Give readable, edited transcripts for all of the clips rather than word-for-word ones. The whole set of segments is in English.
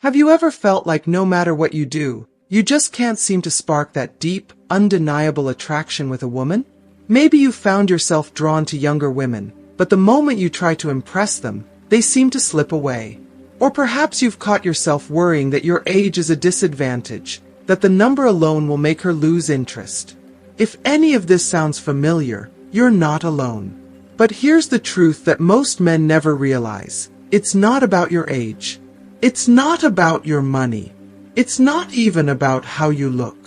Have you ever felt like no matter what you do, you just can't seem to spark that deep, undeniable attraction with a woman? Maybe you found yourself drawn to younger women, but the moment you try to impress them, they seem to slip away. Or perhaps you've caught yourself worrying that your age is a disadvantage, that the number alone will make her lose interest. If any of this sounds familiar, you're not alone. But here's the truth that most men never realize. It's not about your age. It's not about your money. It's not even about how you look.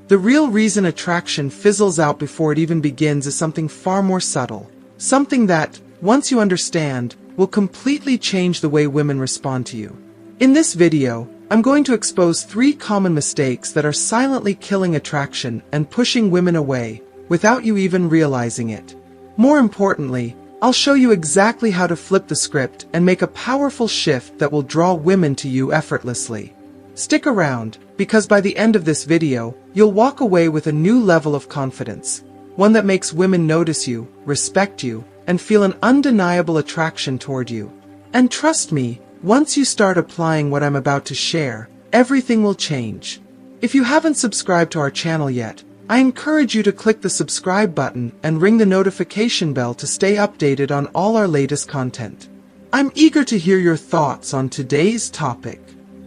The real reason attraction fizzles out before it even begins is something far more subtle. Something that, once you understand, will completely change the way women respond to you. In this video, I'm going to expose 3 common mistakes that are silently killing attraction and pushing women away, without you even realizing it. More importantly, I'll show you exactly how to flip the script and make a powerful shift that will draw women to you effortlessly. Stick around, because by the end of this video, you'll walk away with a new level of confidence. One that makes women notice you, respect you, and feel an undeniable attraction toward you. And trust me, once you start applying what I'm about to share, everything will change. If you haven't subscribed to our channel yet, I encourage you to click the subscribe button and ring the notification bell to stay updated on all our latest content. I'm eager to hear your thoughts on today's topic.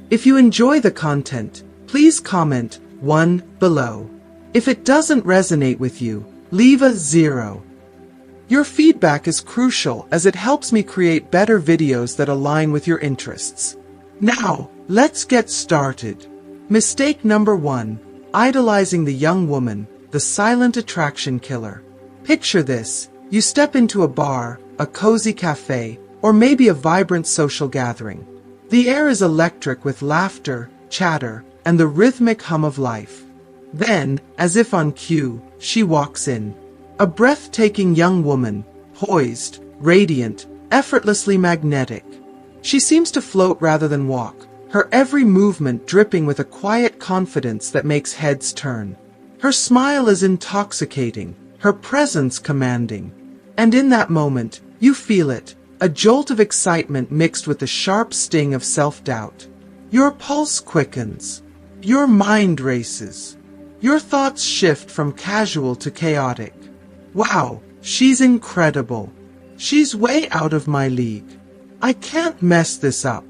If you enjoy the content, please comment 1 below. If it doesn't resonate with you, leave a 0. Your feedback is crucial as it helps me create better videos that align with your interests. Now, let's get started. Mistake number 1. Idolizing the young woman, the silent attraction killer. Picture this. You step into a bar, a cozy cafe, or maybe a vibrant social gathering. The air is electric with laughter, chatter, and the rhythmic hum of life. Then, as if on cue, she walks in. A breathtaking young woman, poised, radiant, effortlessly magnetic. She seems to float rather than walk, her every movement dripping with a quiet confidence that makes heads turn. Her smile is intoxicating, her presence commanding. And in that moment, you feel it, a jolt of excitement mixed with the sharp sting of self-doubt. Your pulse quickens. Your mind races. Your thoughts shift from casual to chaotic. Wow, she's incredible. She's way out of my league. I can't mess this up.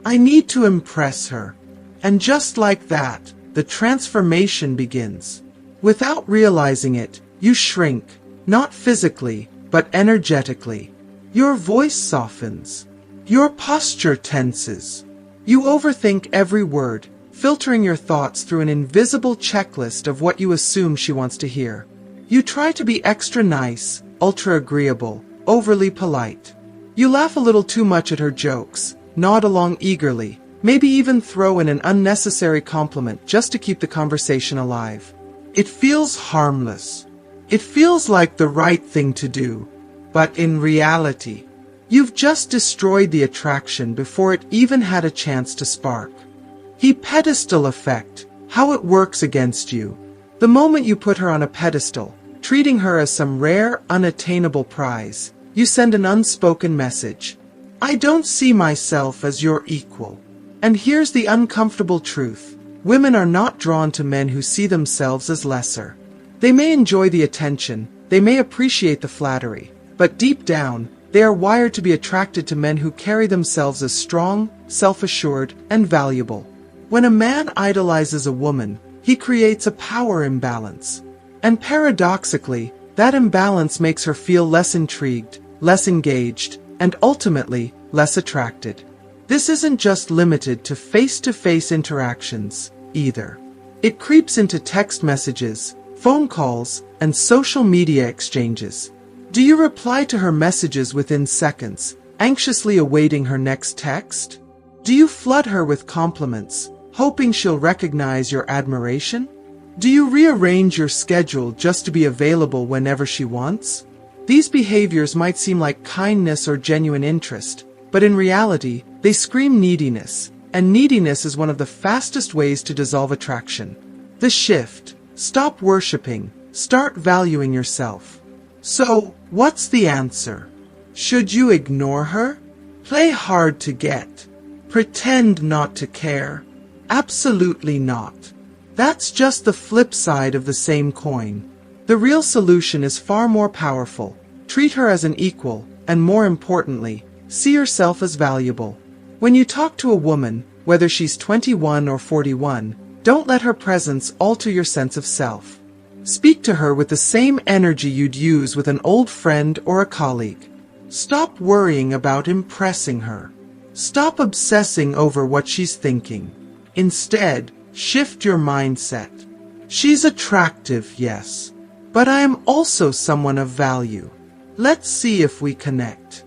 I need to impress her. And just like that, the transformation begins. Without realizing it, you shrink, not physically, but energetically. Your voice softens. Your posture tenses. You overthink every word, filtering your thoughts through an invisible checklist of what you assume she wants to hear. You try to be extra nice, ultra agreeable, overly polite. You laugh a little too much at her jokes, nod along eagerly, maybe even throw in an unnecessary compliment just to keep the conversation alive. It feels harmless. It feels like the right thing to do. But in reality, you've just destroyed the attraction before it even had a chance to spark. The pedestal effect, how it works against you. The moment you put her on a pedestal, treating her as some rare, unattainable prize, you send an unspoken message. I don't see myself as your equal. And here's the uncomfortable truth. Women are not drawn to men who see themselves as lesser. They may enjoy the attention, they may appreciate the flattery, but deep down, they are wired to be attracted to men who carry themselves as strong, self-assured, and valuable. When a man idolizes a woman, he creates a power imbalance. And paradoxically, that imbalance makes her feel less intrigued, less engaged, and ultimately, less attracted. This isn't just limited to face-to-face interactions, either. It creeps into text messages, phone calls, and social media exchanges. Do you reply to her messages within seconds, anxiously awaiting her next text? Do you flood her with compliments, hoping she'll recognize your admiration? Do you rearrange your schedule just to be available whenever she wants? These behaviors might seem like kindness or genuine interest, but in reality, they scream neediness, and neediness is one of the fastest ways to dissolve attraction. The shift. Stop worshipping, start valuing yourself. So, what's the answer? Should you ignore her? Play hard to get? Pretend not to care. Absolutely not. That's just the flip side of the same coin. The real solution is far more powerful. Treat her as an equal, and more importantly, see yourself as valuable. When you talk to a woman, whether she's 21 or 41, don't let her presence alter your sense of self. Speak to her with the same energy you'd use with an old friend or a colleague. Stop worrying about impressing her. Stop obsessing over what she's thinking. Instead, shift your mindset. She's attractive, yes, but I am also someone of value. Let's see if we connect.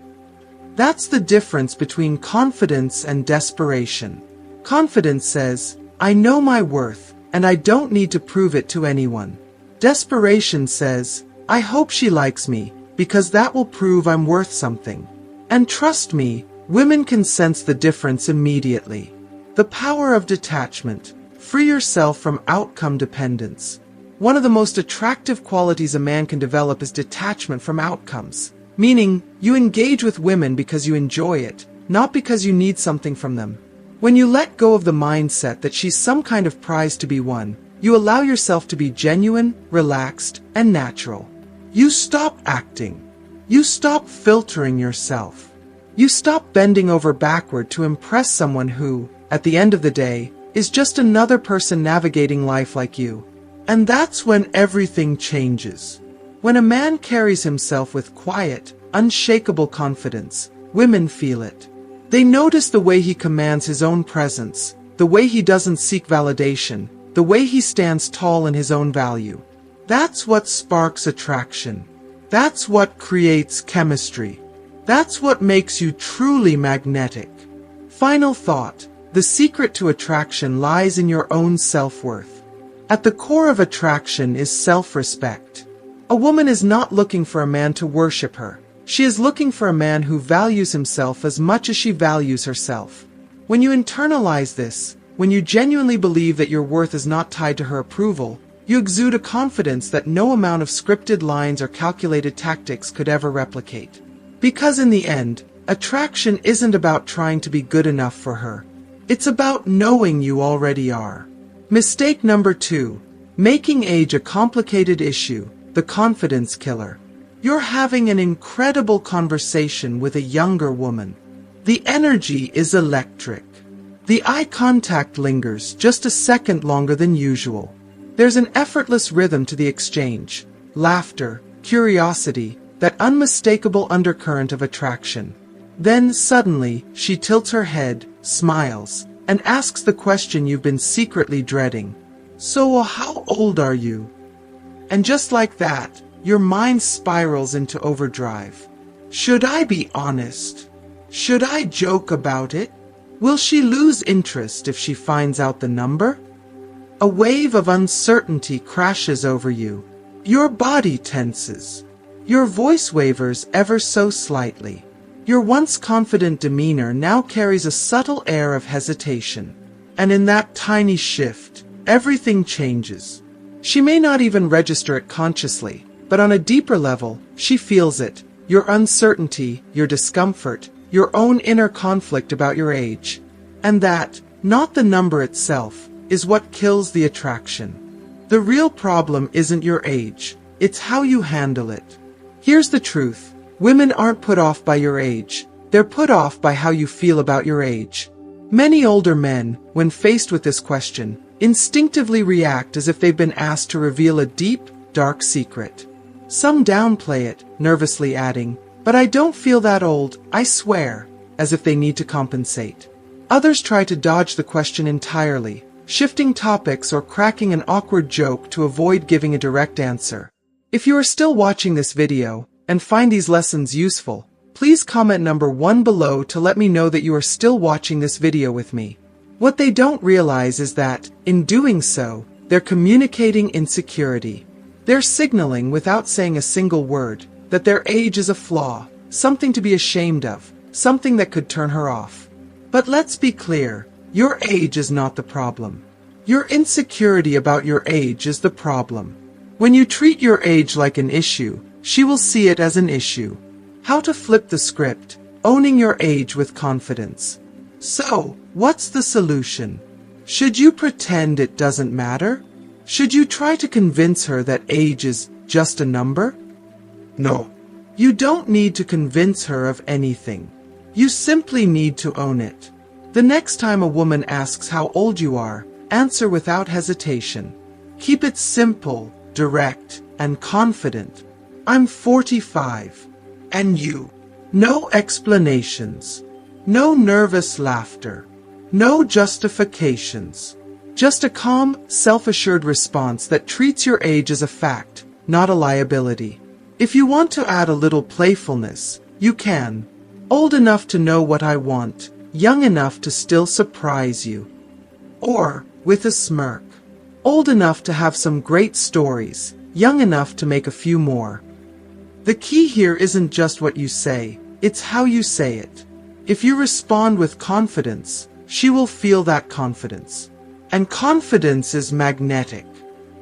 That's the difference between confidence and desperation. Confidence says, I know my worth, and I don't need to prove it to anyone. Desperation says, I hope she likes me, because that will prove I'm worth something. And trust me, women can sense the difference immediately. The power of detachment. Free yourself from outcome dependence. One of the most attractive qualities a man can develop is detachment from outcomes. Meaning, you engage with women because you enjoy it, not because you need something from them. When you let go of the mindset that she's some kind of prize to be won, you allow yourself to be genuine, relaxed, and natural. You stop acting. You stop filtering yourself. You stop bending over backward to impress someone who, at the end of the day, is just another person navigating life like you. And that's when everything changes. When a man carries himself with quiet, unshakable confidence, women feel it. They notice the way he commands his own presence, the way he doesn't seek validation, the way he stands tall in his own value. That's what sparks attraction. That's what creates chemistry. That's what makes you truly magnetic. Final thought. The secret to attraction lies in your own self-worth. At the core of attraction is self-respect. A woman is not looking for a man to worship her. She is looking for a man who values himself as much as she values herself. When you internalize this, when you genuinely believe that your worth is not tied to her approval, you exude a confidence that no amount of scripted lines or calculated tactics could ever replicate. Because in the end, attraction isn't about trying to be good enough for her. It's about knowing you already are. Mistake number 2. Making age a complicated issue, the confidence killer. You're having an incredible conversation with a younger woman. The energy is electric. The eye contact lingers just a second longer than usual. There's an effortless rhythm to the exchange. Laughter, curiosity, that unmistakable undercurrent of attraction. Then, suddenly, she tilts her head, smiles, and asks the question you've been secretly dreading. So, how old are you? And just like that, your mind spirals into overdrive. Should I be honest? Should I joke about it? Will she lose interest if she finds out the number? A wave of uncertainty crashes over you. Your body tenses. Your voice wavers ever so slightly. Your once confident demeanor now carries a subtle air of hesitation. And in that tiny shift, everything changes. She may not even register it consciously, but on a deeper level, she feels it. Your uncertainty, your discomfort, your own inner conflict about your age. And that, not the number itself, is what kills the attraction. The real problem isn't your age, it's how you handle it. Here's the truth. Women aren't put off by your age. They're put off by how you feel about your age. Many older men, when faced with this question, instinctively react as if they've been asked to reveal a deep, dark secret. Some downplay it, nervously adding, "But I don't feel that old, I swear," as if they need to compensate. Others try to dodge the question entirely, shifting topics or cracking an awkward joke to avoid giving a direct answer. If you are still watching this video, and find these lessons useful, please comment number 1 below to let me know that you are still watching this video with me. What they don't realize is that, in doing so, they're communicating insecurity. They're signaling without saying a single word that their age is a flaw, something to be ashamed of, something that could turn her off. But let's be clear, your age is not the problem. Your insecurity about your age is the problem. When you treat your age like an issue, she will see it as an issue. How to flip the script, owning your age with confidence. So, what's the solution? Should you pretend it doesn't matter? Should you try to convince her that age is just a number? No. You don't need to convince her of anything. You simply need to own it. The next time a woman asks how old you are, answer without hesitation. Keep it simple, direct, and confident. I'm 45. And you? No explanations. No nervous laughter. No justifications. Just a calm, self-assured response that treats your age as a fact, not a liability. If you want to add a little playfulness, you can. Old enough to know what I want, young enough to still surprise you. Or, with a smirk. Old enough to have some great stories, young enough to make a few more. The key here isn't just what you say, it's how you say it. If you respond with confidence, she will feel that confidence. And confidence is magnetic.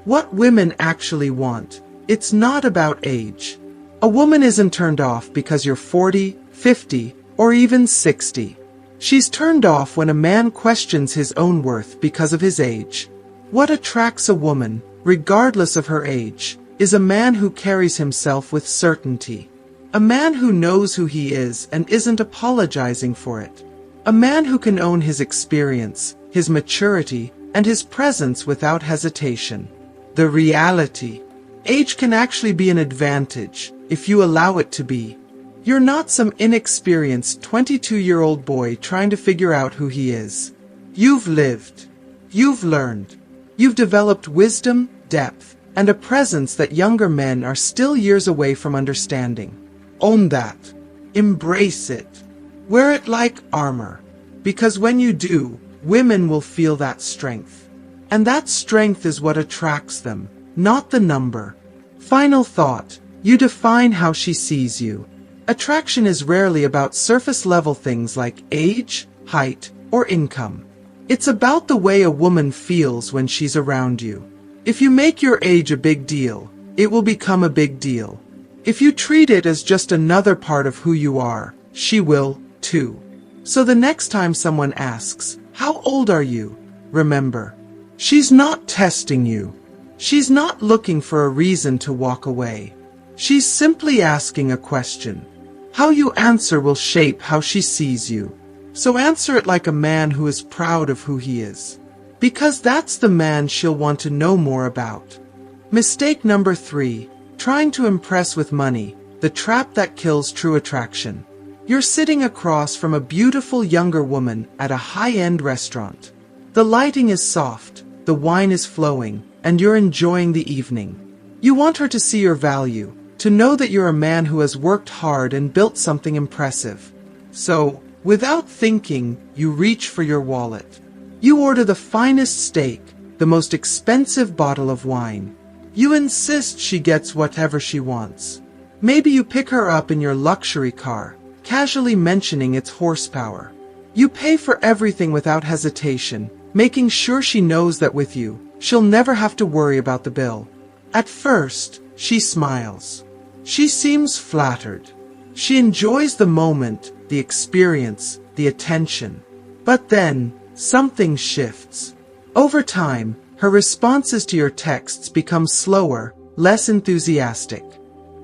What women actually want, it's not about age. A woman isn't turned off because you're 40, 50, or even 60. She's turned off when a man questions his own worth because of his age. What attracts a woman, regardless of her age, is a man who carries himself with certainty. A man who knows who he is and isn't apologizing for it. A man who can own his experience, his maturity, and his presence without hesitation. The reality. Age can actually be an advantage, if you allow it to be. You're not some inexperienced 22-year-old boy trying to figure out who he is. You've lived. You've learned. You've developed wisdom, depth, and a presence that younger men are still years away from understanding. Own that. Embrace it. Wear it like armor. Because when you do, women will feel that strength. And that strength is what attracts them, not the number. Final thought. You define how she sees you. Attraction is rarely about surface-level things like age, height, or income. It's about the way a woman feels when she's around you. If you make your age a big deal, it will become a big deal. If you treat it as just another part of who you are, she will, too. So the next time someone asks, "How old are you?" remember, she's not testing you. She's not looking for a reason to walk away. She's simply asking a question. How you answer will shape how she sees you. So answer it like a man who is proud of who he is. Because that's the man she'll want to know more about. Mistake number 3. Trying to impress with money, the trap that kills true attraction. You're sitting across from a beautiful younger woman at a high-end restaurant. The lighting is soft, the wine is flowing, and you're enjoying the evening. You want her to see your value, to know that you're a man who has worked hard and built something impressive. So, without thinking, you reach for your wallet. You order the finest steak, the most expensive bottle of wine. You insist she gets whatever she wants. Maybe you pick her up in your luxury car, casually mentioning its horsepower. You pay for everything without hesitation, making sure she knows that with you, she'll never have to worry about the bill. At first, she smiles. She seems flattered. She enjoys the moment, the experience, the attention. But then, something shifts. Over time, her responses to your texts become slower, less enthusiastic.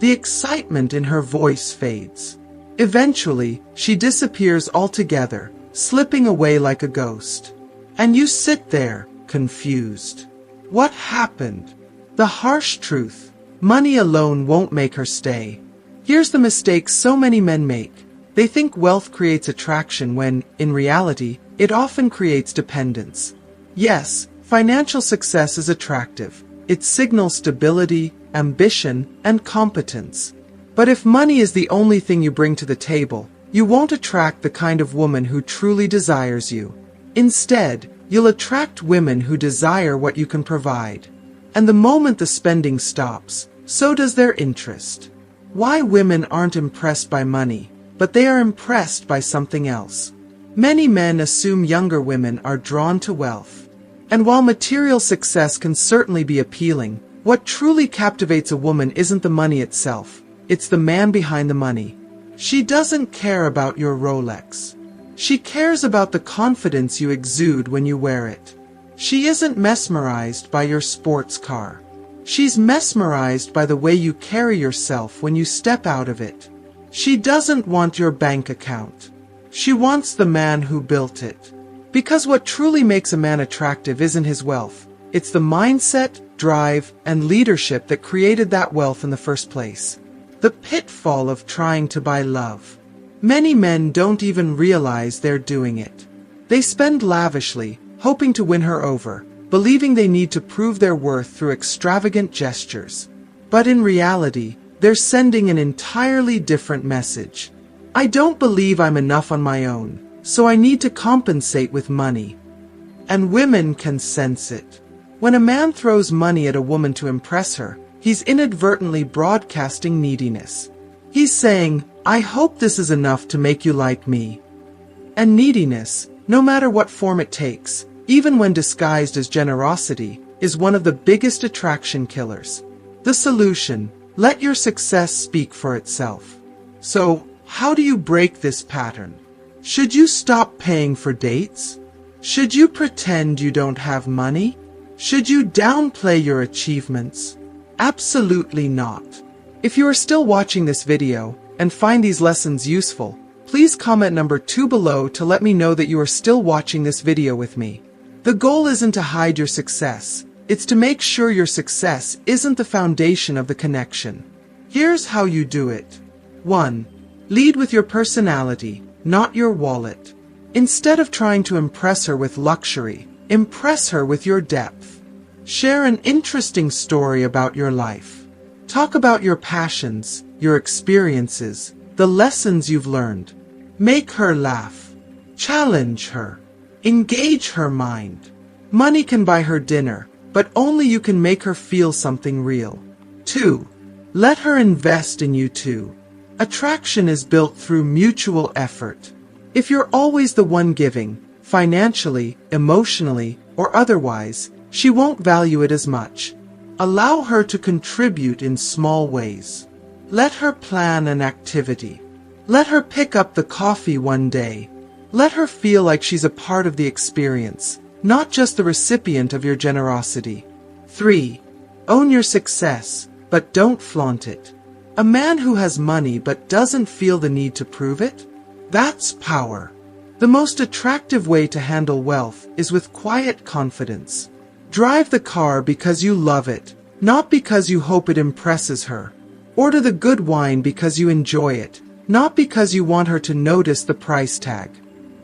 The excitement in her voice fades. Eventually, she disappears altogether, slipping away like a ghost. And you sit there, confused. What happened? The harsh truth. Money alone won't make her stay. Here's the mistake so many men make. They think wealth creates attraction when, in reality, it often creates dependence. Yes, financial success is attractive. It signals stability, ambition, and competence. But if money is the only thing you bring to the table, you won't attract the kind of woman who truly desires you. Instead, you'll attract women who desire what you can provide. And the moment the spending stops, so does their interest. Why women aren't impressed by money, but they are impressed by something else. Many men assume younger women are drawn to wealth. And while material success can certainly be appealing, what truly captivates a woman isn't the money itself, it's the man behind the money. She doesn't care about your Rolex. She cares about the confidence you exude when you wear it. She isn't mesmerized by your sports car. She's mesmerized by the way you carry yourself when you step out of it. She doesn't want your bank account. She wants the man who built it. Because what truly makes a man attractive isn't his wealth. It's the mindset, drive, and leadership that created that wealth in the first place. The pitfall of trying to buy love. Many men don't even realize they're doing it. They spend lavishly, hoping to win her over, believing they need to prove their worth through extravagant gestures. But in reality, they're sending an entirely different message. I don't believe I'm enough on my own, so I need to compensate with money. And women can sense it. When a man throws money at a woman to impress her, he's inadvertently broadcasting neediness. He's saying, I hope this is enough to make you like me. And neediness, no matter what form it takes, even when disguised as generosity, is one of the biggest attraction killers. The solution: let your success speak for itself. So, how do you break this pattern? Should you stop paying for dates? Should you pretend you don't have money? Should you downplay your achievements? Absolutely not. If you are still watching this video and find these lessons useful, please comment number 2 below to let me know that you are still watching this video with me. The goal isn't to hide your success, it's to make sure your success isn't the foundation of the connection. Here's how you do it. 1. Lead with your personality, not your wallet. Instead of trying to impress her with luxury, impress her with your depth. Share an interesting story about your life. Talk about your passions, your experiences, the lessons you've learned. Make her laugh. Challenge her. Engage her mind. Money can buy her dinner, but only you can make her feel something real. 2. Let her invest in you too. Attraction is built through mutual effort. If you're always the one giving, financially, emotionally, or otherwise, she won't value it as much. Allow her to contribute in small ways. Let her plan an activity. Let her pick up the coffee one day. Let her feel like she's a part of the experience, not just the recipient of your generosity. 3. Own your success, but don't flaunt it. A man who has money but doesn't feel the need to prove it? That's power. The most attractive way to handle wealth is with quiet confidence. Drive the car because you love it, not because you hope it impresses her. Order the good wine because you enjoy it, not because you want her to notice the price tag.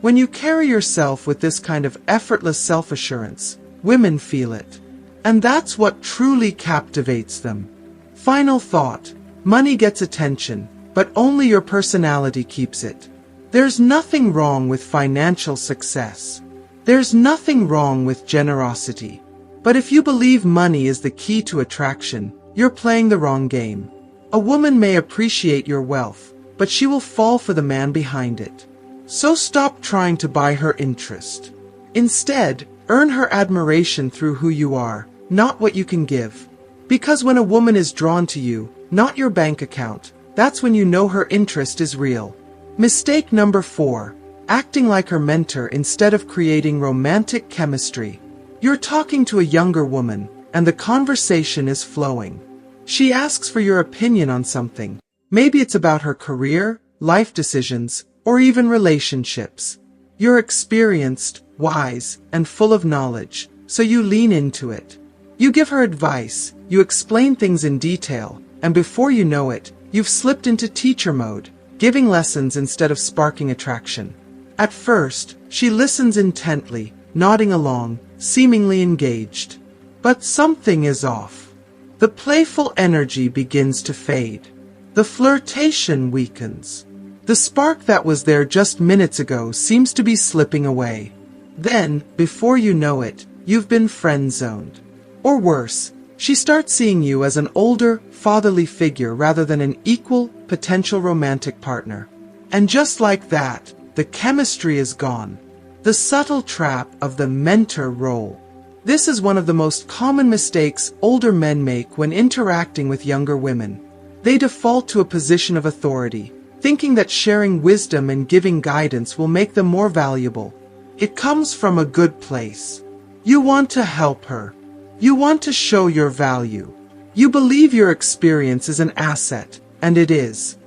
When you carry yourself with this kind of effortless self-assurance, women feel it. And that's what truly captivates them. Final thought: money gets attention, but only your personality keeps it. There's nothing wrong with financial success. There's nothing wrong with generosity. But if you believe money is the key to attraction, you're playing the wrong game. A woman may appreciate your wealth, but she will fall for the man behind it. So stop trying to buy her interest. Instead, earn her admiration through who you are, not what you can give. Because when a woman is drawn to you, not your bank account, that's when you know her interest is real. Mistake number 4. Acting like her mentor instead of creating romantic chemistry. You're talking to a younger woman, and the conversation is flowing. She asks for your opinion on something. Maybe it's about her career, life decisions, or even relationships. You're experienced, wise, and full of knowledge, so you lean into it. You give her advice, you explain things in detail, and before you know it, you've slipped into teacher mode, giving lessons instead of sparking attraction. At first, she listens intently, nodding along, seemingly engaged. But something is off. The playful energy begins to fade. The flirtation weakens. The spark that was there just minutes ago seems to be slipping away. Then, before you know it, you've been friend-zoned. Or worse, she starts seeing you as an older, fatherly figure rather than an equal, potential romantic partner. And just like that, the chemistry is gone. The subtle trap of the mentor role. This is one of the most common mistakes older men make when interacting with younger women. They default to a position of authority. thinking that sharing wisdom and giving guidance will make them more valuable. It comes from a good place. You want to help her. You want to show your value. You believe your experience is an asset, and it is.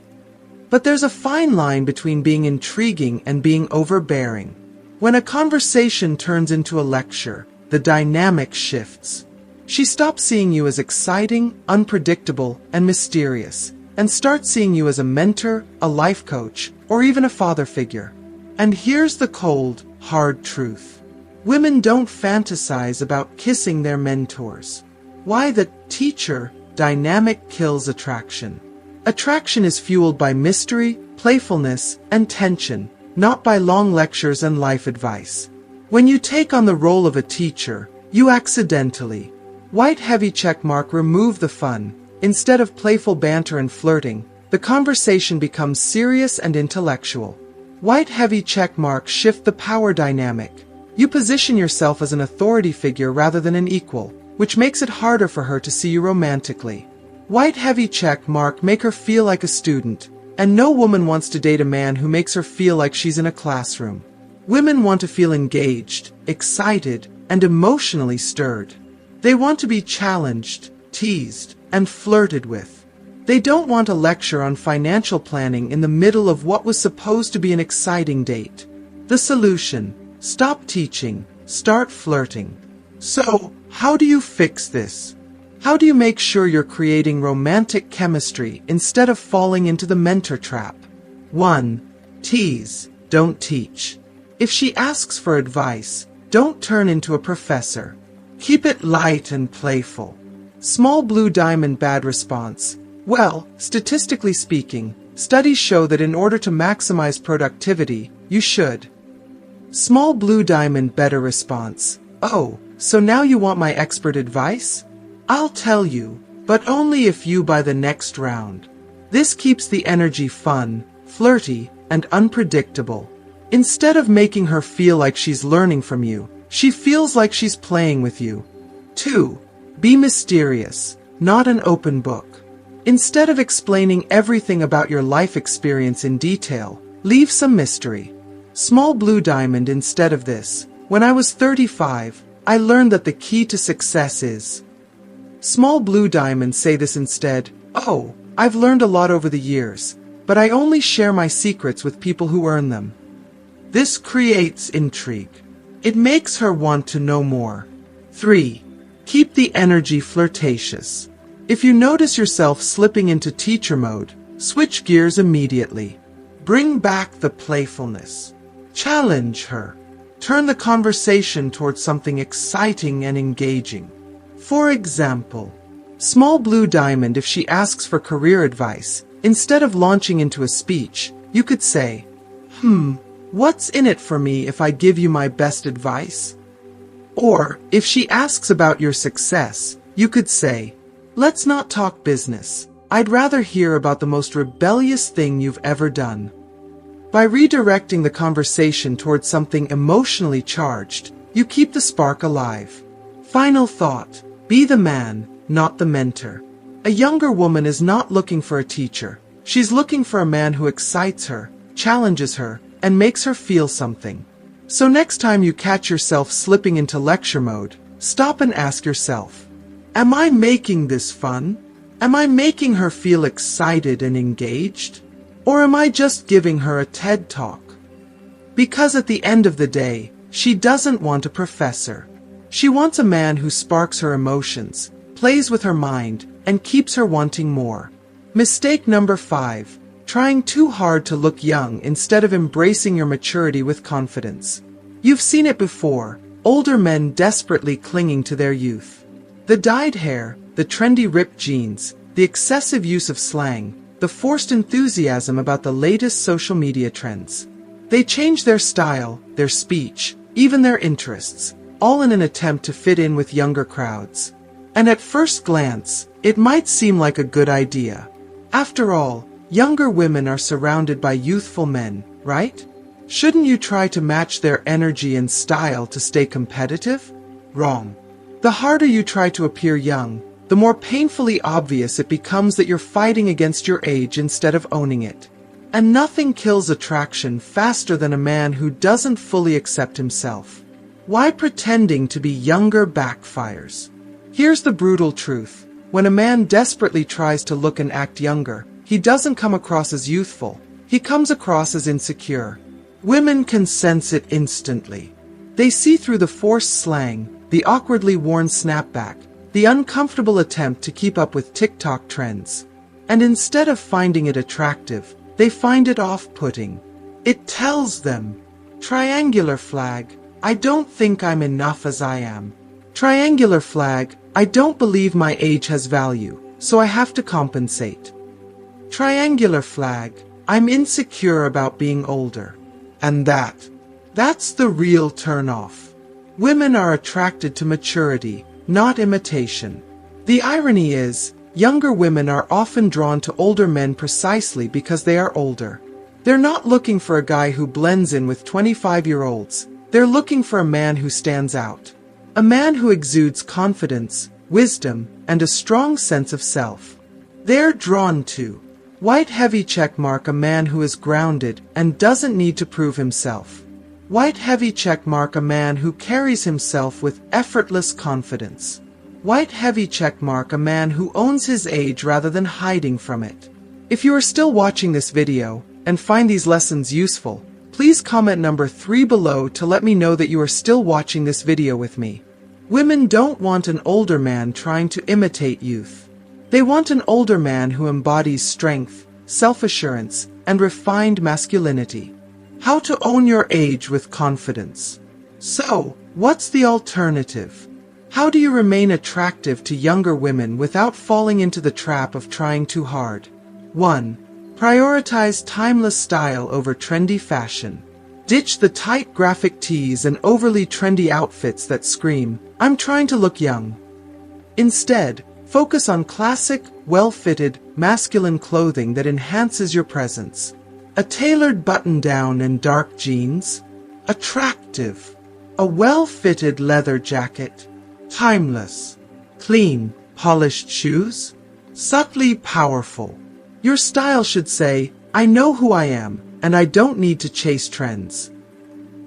But there's a fine line between being intriguing and being overbearing. When a conversation turns into a lecture, the dynamic shifts. She stops seeing you as exciting, unpredictable, and mysterious, and starts seeing you as a mentor, a life coach, or even a father figure. And here's the cold, hard truth. Women don't fantasize about kissing their mentors. Why? The teacher dynamic kills attraction. Attraction is fueled by mystery, playfulness, and tension, not by long lectures and life advice. When you take on the role of a teacher, you accidentally, white heavy checkmark, remove the fun. Instead of playful banter and flirting, the conversation becomes serious and intellectual. White heavy checkmark shift the power dynamic. You position yourself as an authority figure rather than an equal, which makes it harder for her to see you romantically. White heavy check mark make her feel like a student, and no woman wants to date a man who makes her feel like she's in a classroom. Women want to feel engaged, excited, and emotionally stirred. They want to be challenged, teased, and flirted with. They don't want a lecture on financial planning in the middle of what was supposed to be an exciting date. The solution: stop teaching, start flirting. So, how do you fix this? How do you make sure you're creating romantic chemistry instead of falling into the mentor trap? 1. Tease, don't teach. If she asks for advice, don't turn into a professor. Keep it light and playful. Small blue diamond bad response. Well, statistically speaking, studies show that in order to maximize productivity, you should. Small blue diamond better response. Oh, so now you want my expert advice? I'll tell you, but only if you buy the next round. This keeps the energy fun, flirty, and unpredictable. Instead of making her feel like she's learning from you, she feels like she's playing with you. 2. Be mysterious, not an open book. Instead of explaining everything about your life experience in detail, leave some mystery. Small blue diamond instead of this. When I was 35, I learned that the key to success is. Small blue diamond say this instead. Oh, I've learned a lot over the years, but I only share my secrets with people who earn them. This creates intrigue. It makes her want to know more. 3. Keep the energy flirtatious. If you notice yourself slipping into teacher mode, switch gears immediately. Bring back the playfulness. Challenge her. Turn the conversation towards something exciting and engaging. For example, small blue diamond, if she asks for career advice, instead of launching into a speech, you could say, what's in it for me if I give you my best advice? Or, if she asks about your success, you could say, let's not talk business. I'd rather hear about the most rebellious thing you've ever done. By redirecting the conversation towards something emotionally charged, you keep the spark alive. Final thought: be the man, not the mentor. A younger woman is not looking for a teacher. She's looking for a man who excites her, challenges her, and makes her feel something. So next time you catch yourself slipping into lecture mode, stop and ask yourself, am I making this fun? Am I making her feel excited and engaged? Or am I just giving her a TED Talk? Because at the end of the day, she doesn't want a professor. She wants a man who sparks her emotions, plays with her mind, and keeps her wanting more. Mistake number 5. Trying too hard to look young instead of embracing your maturity with confidence. You've seen it before, older men desperately clinging to their youth. The dyed hair, the trendy ripped jeans, the excessive use of slang, the forced enthusiasm about the latest social media trends. They change their style, their speech, even their interests, all in an attempt to fit in with younger crowds. And at first glance, it might seem like a good idea. After all, younger women are surrounded by youthful men, right? Shouldn't you try to match their energy and style to stay competitive? Wrong. The harder you try to appear young, the more painfully obvious it becomes that you're fighting against your age instead of owning it. And nothing kills attraction faster than a man who doesn't fully accept himself. Why pretending to be younger backfires? Here's the brutal truth. When a man desperately tries to look and act younger, he doesn't come across as youthful. He comes across as insecure. Women can sense it instantly. They see through the forced slang, the awkwardly worn snapback, the uncomfortable attempt to keep up with TikTok trends. And instead of finding it attractive, they find it off-putting. It tells them, triangular flag, I don't think I'm enough as I am. Triangular flag, I don't believe my age has value, so I have to compensate. Triangular flag, I'm insecure about being older. And that's the real turn-off. Women are attracted to maturity, not imitation. The irony is, younger women are often drawn to older men precisely because they are older. They're not looking for a guy who blends in with 25-year-olds. They're looking for a man who stands out. A man who exudes confidence, wisdom, and a strong sense of self. They're drawn to. White heavy checkmark, a man who is grounded and doesn't need to prove himself. White heavy checkmark, a man who carries himself with effortless confidence. White heavy checkmark, a man who owns his age rather than hiding from it. If you are still watching this video and find these lessons useful, please comment number 3 below to let me know that you are still watching this video with me. Women don't want an older man trying to imitate youth. They want an older man who embodies strength, self-assurance, and refined masculinity. How to own your age with confidence. So, what's the alternative? How do you remain attractive to younger women without falling into the trap of trying too hard? 1. Prioritize timeless style over trendy fashion. Ditch the tight graphic tees and overly trendy outfits that scream, I'm trying to look young. Instead, focus on classic, well-fitted, masculine clothing that enhances your presence. A tailored button-down and dark jeans. Attractive. A well-fitted leather jacket. Timeless. Clean, polished shoes. Subtly powerful. Your style should say, I know who I am, and I don't need to chase trends.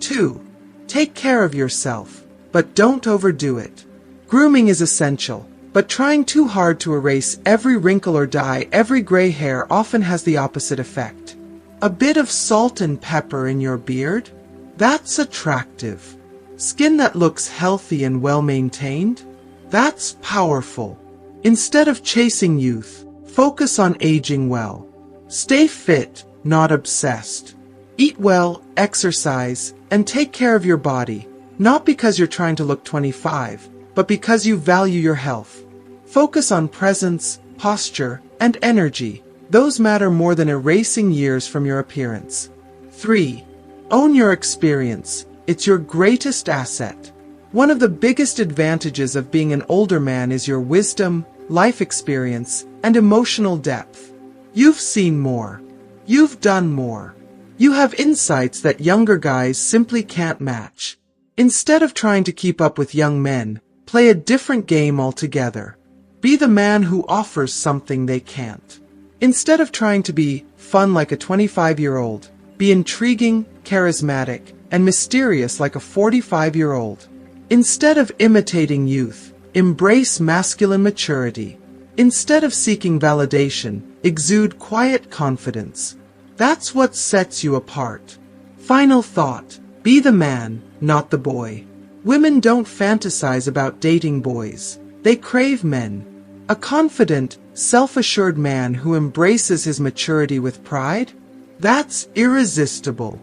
2. Take care of yourself, but don't overdo it. Grooming is essential, but trying too hard to erase every wrinkle or dye every gray hair often has the opposite effect. A bit of salt and pepper in your beard? That's attractive. Skin that looks healthy and well-maintained? That's powerful. Instead of chasing youth, focus on aging well. Stay fit, not obsessed. Eat well, exercise, and take care of your body, not because you're trying to look 25, but because you value your health. Focus on presence, posture, and energy. Those matter more than erasing years from your appearance. 3. Own your experience. It's your greatest asset. One of the biggest advantages of being an older man is your wisdom, life experience, and emotional depth. You've seen more. You've done more. You have insights that younger guys simply can't match. Instead of trying to keep up with young men, play a different game altogether. Be the man who offers something they can't. Instead of trying to be fun like a 25-year-old, be intriguing, charismatic, and mysterious like a 45-year-old. Instead of imitating youth, embrace masculine maturity. Instead of seeking validation, exude quiet confidence. That's what sets you apart. Final thought. Be the man, not the boy. Women don't fantasize about dating boys. They crave men. A confident, self-assured man who embraces his maturity with pride? That's irresistible.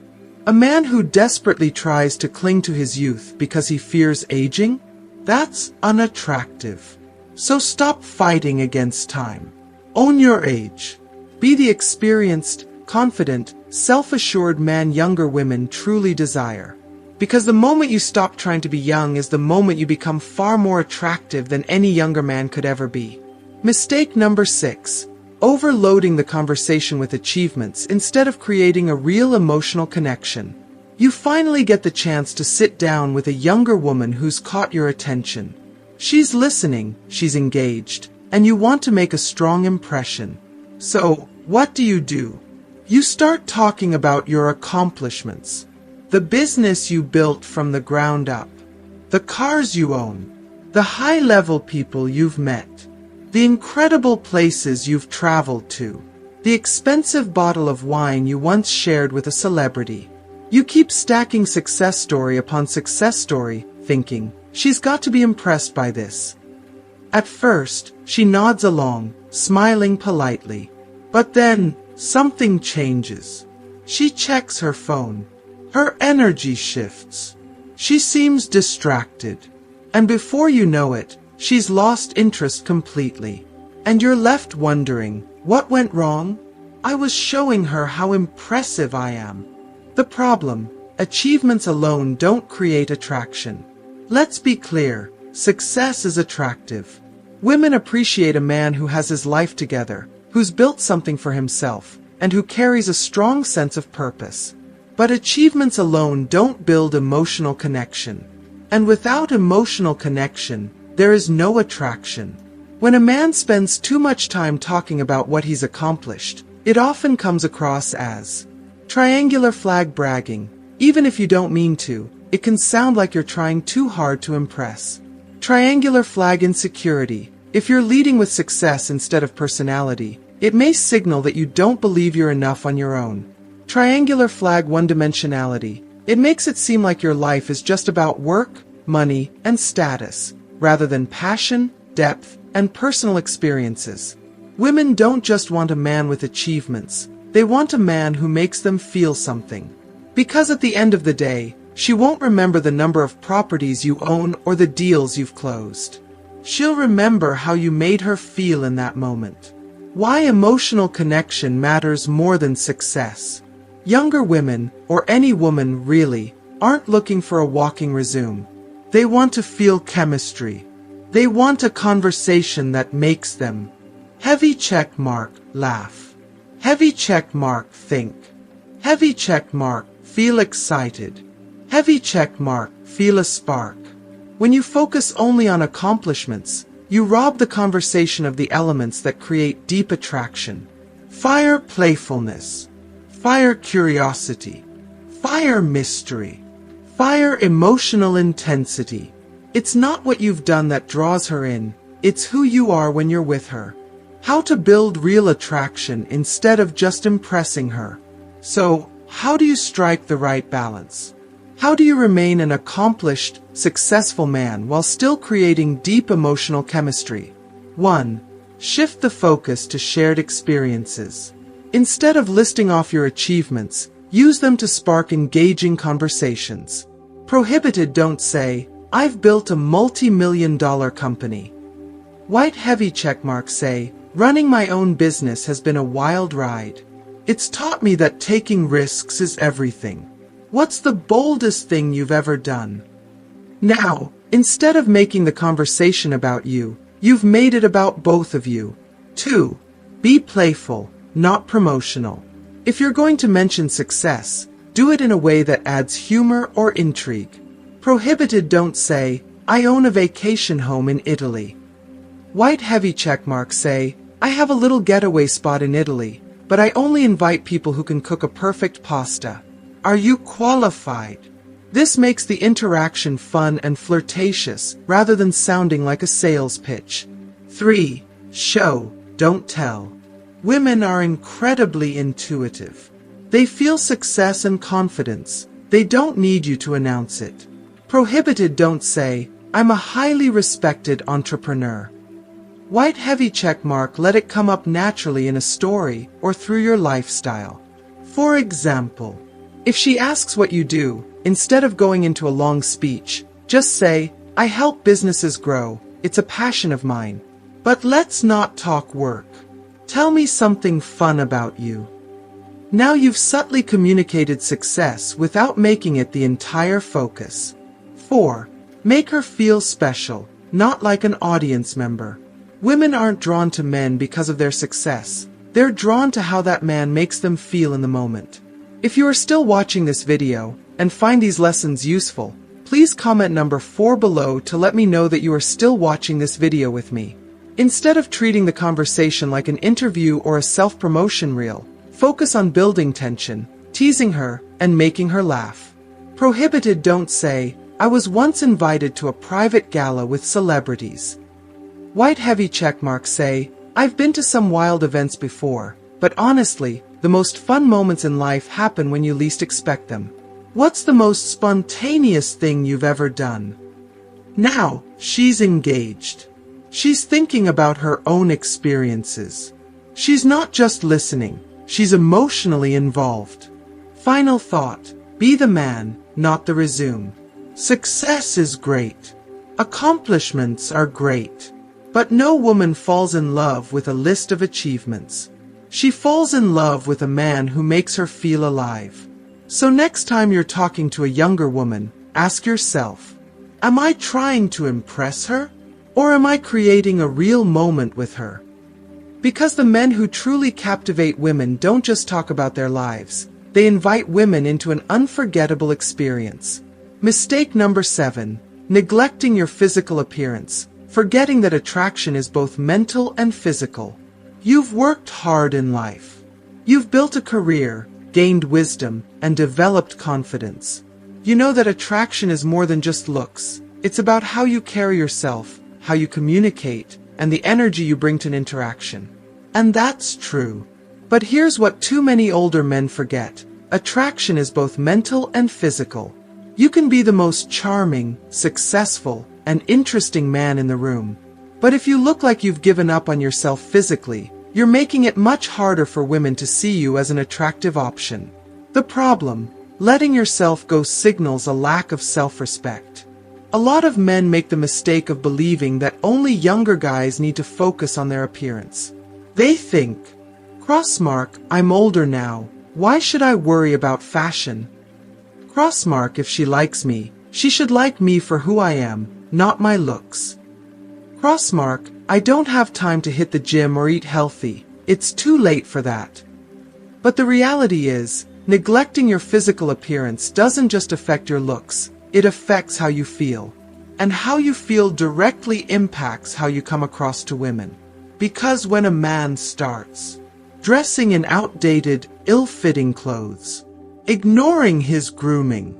A man who desperately tries to cling to his youth because he fears aging? That's unattractive. So stop fighting against time. Own your age. Be the experienced, confident, self-assured man younger women truly desire. Because the moment you stop trying to be young is the moment you become far more attractive than any younger man could ever be. Mistake number 6. Overloading the conversation with achievements instead of creating a real emotional connection. You finally get the chance to sit down with a younger woman who's caught your attention. She's listening, she's engaged, and you want to make a strong impression. So, what do? You start talking about your accomplishments, the business you built from the ground up, the cars you own, the high-level people you've met, the incredible places you've traveled to, the expensive bottle of wine you once shared with a celebrity. You keep stacking success story upon success story, thinking, she's got to be impressed by this. At first, she nods along, smiling politely. But then, something changes. She checks her phone. Her energy shifts. She seems distracted. And before you know it, she's lost interest completely. And you're left wondering, what went wrong? I was showing her how impressive I am. The problem, achievements alone don't create attraction. Let's be clear, success is attractive. Women appreciate a man who has his life together, who's built something for himself, and who carries a strong sense of purpose. But achievements alone don't build emotional connection. And without emotional connection, there is no attraction. When a man spends too much time talking about what he's accomplished, it often comes across as triangular flag bragging. Even if you don't mean to, it can sound like you're trying too hard to impress. Triangular flag insecurity. If you're leading with success instead of personality, it may signal that you don't believe you're enough on your own. Triangular flag one-dimensionality. It makes it seem like your life is just about work, money, and status, rather than passion, depth, and personal experiences. Women don't just want a man with achievements. They want a man who makes them feel something. Because at the end of the day, she won't remember the number of properties you own or the deals you've closed. She'll remember how you made her feel in that moment. Why emotional connection matters more than success. Younger women, or any woman really, aren't looking for a walking resume. They want to feel chemistry. They want a conversation that makes them heavy check mark, laugh. Heavy check mark, think. Heavy check mark, feel excited. Heavy check mark, feel a spark. When you focus only on accomplishments, you rob the conversation of the elements that create deep attraction. Fire playfulness. Fire curiosity. Fire mystery. Fire emotional intensity. It's not what you've done that draws her in, it's who you are when you're with her. How to build real attraction instead of just impressing her. So, how do you strike the right balance? How do you remain an accomplished, successful man while still creating deep emotional chemistry? 1. Shift the focus to shared experiences. Instead of listing off your achievements, use them to spark engaging conversations. Prohibited don't say, I've built a multi-million-dollar company. White heavy checkmarks say, running my own business has been a wild ride. It's taught me that taking risks is everything. What's the boldest thing you've ever done? Now, instead of making the conversation about you, you've made it about both of you. 2. Be playful, not promotional. If you're going to mention success, do it in a way that adds humor or intrigue. Prohibited don't say, I own a vacation home in Italy. White heavy checkmarks say, I have a little getaway spot in Italy, but I only invite people who can cook a perfect pasta. Are you qualified? This makes the interaction fun and flirtatious rather than sounding like a sales pitch. 3. Show, don't tell. Women are incredibly intuitive. They feel success and confidence. They don't need you to announce it. Prohibited don't say, I'm a highly respected entrepreneur. White heavy checkmark let it come up naturally in a story or through your lifestyle. For example, if she asks what you do, instead of going into a long speech, just say, I help businesses grow, it's a passion of mine. But let's not talk work. Tell me something fun about you. Now you've subtly communicated success without making it the entire focus. 4. Make her feel special, not like an audience member. Women aren't drawn to men because of their success. They're drawn to how that man makes them feel in the moment. If you are still watching this video and find these lessons useful, please comment number 4 below to let me know that you are still watching this video with me. Instead of treating the conversation like an interview or a self-promotion reel, Focus on building tension, teasing her, and making her laugh. Prohibited. Don't say, "I was once invited to a private gala with celebrities." White heavy checkmark. Say, "I've been to some wild events before, but honestly, the most fun moments in life happen when you least expect them." What's the most spontaneous thing you've ever done? Now, she's engaged. She's thinking about her own experiences. She's not just listening, she's emotionally involved. Final thought: be the man, not the resume. Success is great. Accomplishments are great. But no woman falls in love with a list of achievements. She falls in love with a man who makes her feel alive. So next time you're talking to a younger woman, ask yourself, am I trying to impress her? Or am I creating a real moment with her? Because the men who truly captivate women don't just talk about their lives, they invite women into an unforgettable experience. Mistake number 7, neglecting your physical appearance, forgetting that attraction is both mental and physical. You've worked hard in life. You've built a career, gained wisdom, and developed confidence. You know that attraction is more than just looks. It's about how you carry yourself, how you communicate, and the energy you bring to an interaction. And that's true. But here's what too many older men forget. Attraction is both mental and physical. You can be the most charming, successful, and interesting man in the room. But if you look like you've given up on yourself physically, you're making it much harder for women to see you as an attractive option. The problem: letting yourself go signals a lack of self-respect. A lot of men make the mistake of believing that only younger guys need to focus on their appearance. They think, crossmark, I'm older now, why should I worry about fashion? Crossmark, if she likes me, she should like me for who I am, not my looks. Crossmark, I don't have time to hit the gym or eat healthy, it's too late for that. But the reality is, neglecting your physical appearance doesn't just affect your looks, it affects how you feel. And how you feel directly impacts how you come across to women. Because when a man starts dressing in outdated, ill-fitting clothes, ignoring his grooming,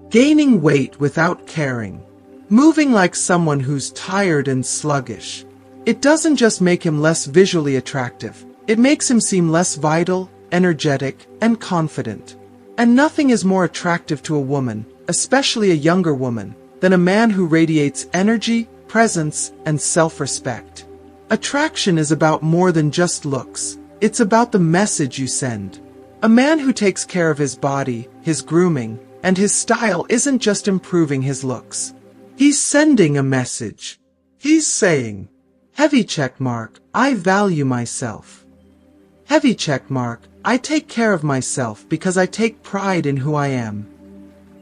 gaining weight without caring, moving like someone who's tired and sluggish, it doesn't just make him less visually attractive, it makes him seem less vital, energetic, and confident. And nothing is more attractive to a woman, especially a younger woman, than a man who radiates energy, presence, and self-respect. Attraction is about more than just looks. It's about the message you send. A man who takes care of his body, his grooming, and his style isn't just improving his looks. He's sending a message. He's saying, heavy checkmark, I value myself. Heavy checkmark, I take care of myself because I take pride in who I am.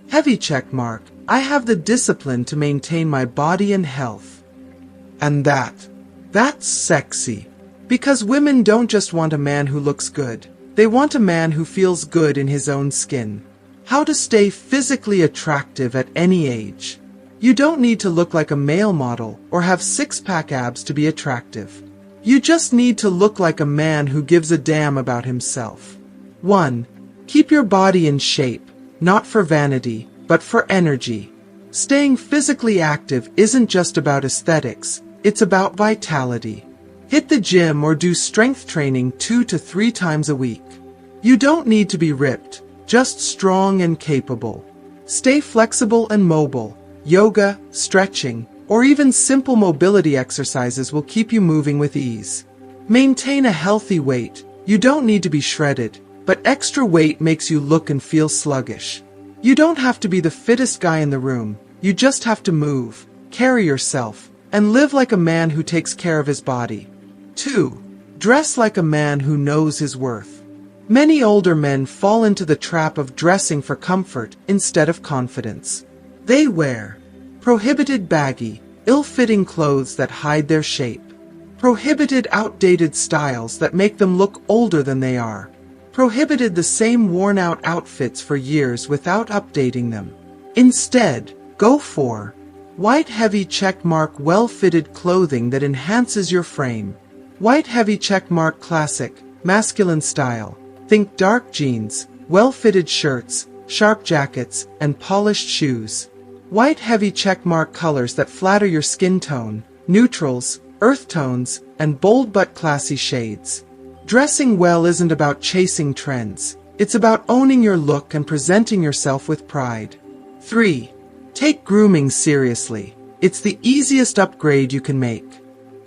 Heavy checkmark, I have the discipline to maintain my body and health. And that's sexy. Because women don't just want a man who looks good. They want a man who feels good in his own skin. How to stay physically attractive at any age. You don't need to look like a male model or have six-pack abs to be attractive. You just need to look like a man who gives a damn about himself. 1. Keep your body in shape, not for vanity, but for energy. Staying physically active isn't just about aesthetics, it's about vitality. Hit the gym or do strength training 2 to 3 times a week. You don't need to be ripped, just strong and capable. Stay flexible and mobile. Yoga, stretching, or even simple mobility exercises will keep you moving with ease. Maintain a healthy weight. You don't need to be shredded, but extra weight makes you look and feel sluggish. You don't have to be the fittest guy in the room. You just have to move, carry yourself, and live like a man who takes care of his body. 2. Dress like a man who knows his worth. Many older men fall into the trap of dressing for comfort instead of confidence. They wear prohibited baggy, ill-fitting clothes that hide their shape. Prohibited outdated styles that make them look older than they are. Prohibited the same worn-out outfits for years without updating them. Instead, go for white heavy checkmark well-fitted clothing that enhances your frame. White heavy checkmark classic, masculine style. Think dark jeans, well-fitted shirts, sharp jackets, and polished shoes. White heavy checkmark colors that flatter your skin tone, neutrals, earth tones, and bold but classy shades. Dressing well isn't about chasing trends. It's about owning your look and presenting yourself with pride. 3. Take grooming seriously. It's the easiest upgrade you can make.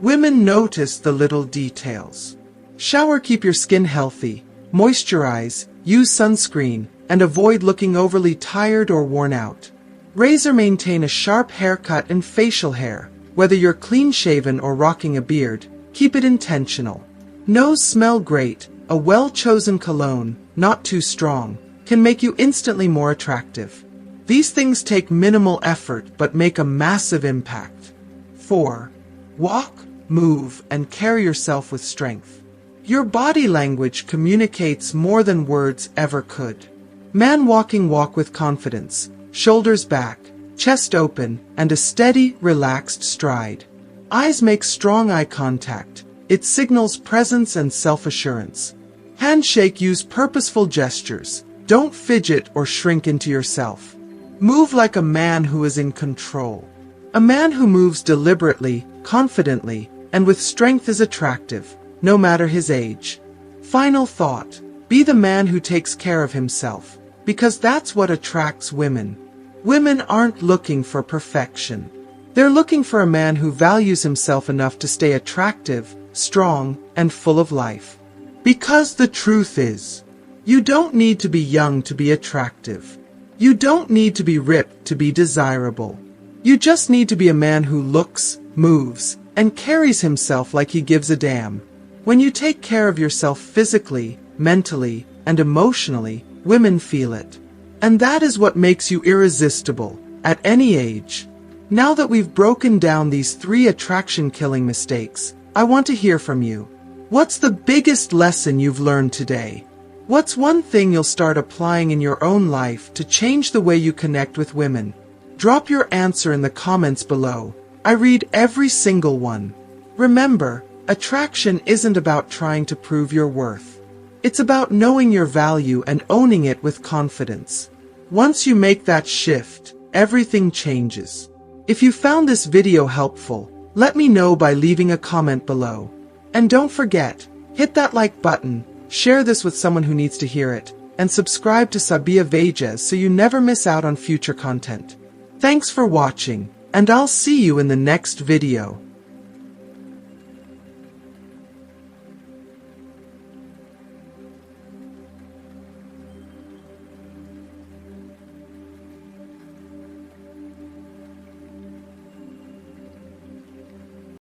Women notice the little details. Shower, keep your skin healthy, moisturize, use sunscreen, and avoid looking overly tired or worn out. Razor, maintain a sharp haircut and facial hair. Whether you're clean-shaven or rocking a beard, keep it intentional. Nose, smell great. A well-chosen cologne, not too strong, can make you instantly more attractive. These things take minimal effort but make a massive impact. 4. Walk, move, and carry yourself with strength. Your body language communicates more than words ever could. Man walking, walk with confidence, shoulders back, chest open, and a steady, relaxed stride. Eyes, make strong eye contact. It signals presence and self-assurance. Handshake, use purposeful gestures. Don't fidget or shrink into yourself. Move like a man who is in control. A man who moves deliberately, confidently, and with strength is attractive, no matter his age. Final thought. Be the man who takes care of himself, because that's what attracts women. Women aren't looking for perfection. They're looking for a man who values himself enough to stay attractive, strong, and full of life. Because the truth is, you don't need to be young to be attractive. You don't need to be ripped to be desirable. You just need to be a man who looks, moves, and carries himself like he gives a damn. When you take care of yourself physically, mentally, and emotionally, women feel it. And that is what makes you irresistible, at any age. Now that we've broken down these 3 attraction-killing mistakes, I want to hear from you. What's the biggest lesson you've learned today? What's one thing you'll start applying in your own life to change the way you connect with women? Drop your answer in the comments below. I read every single one. Remember, attraction isn't about trying to prove your worth. It's about knowing your value and owning it with confidence. Once you make that shift, everything changes. If you found this video helpful, let me know by leaving a comment below. And don't forget, hit that like button, share this with someone who needs to hear it, and subscribe to Sabia Vejas so you never miss out on future content. Thanks for watching, and I'll see you in the next video.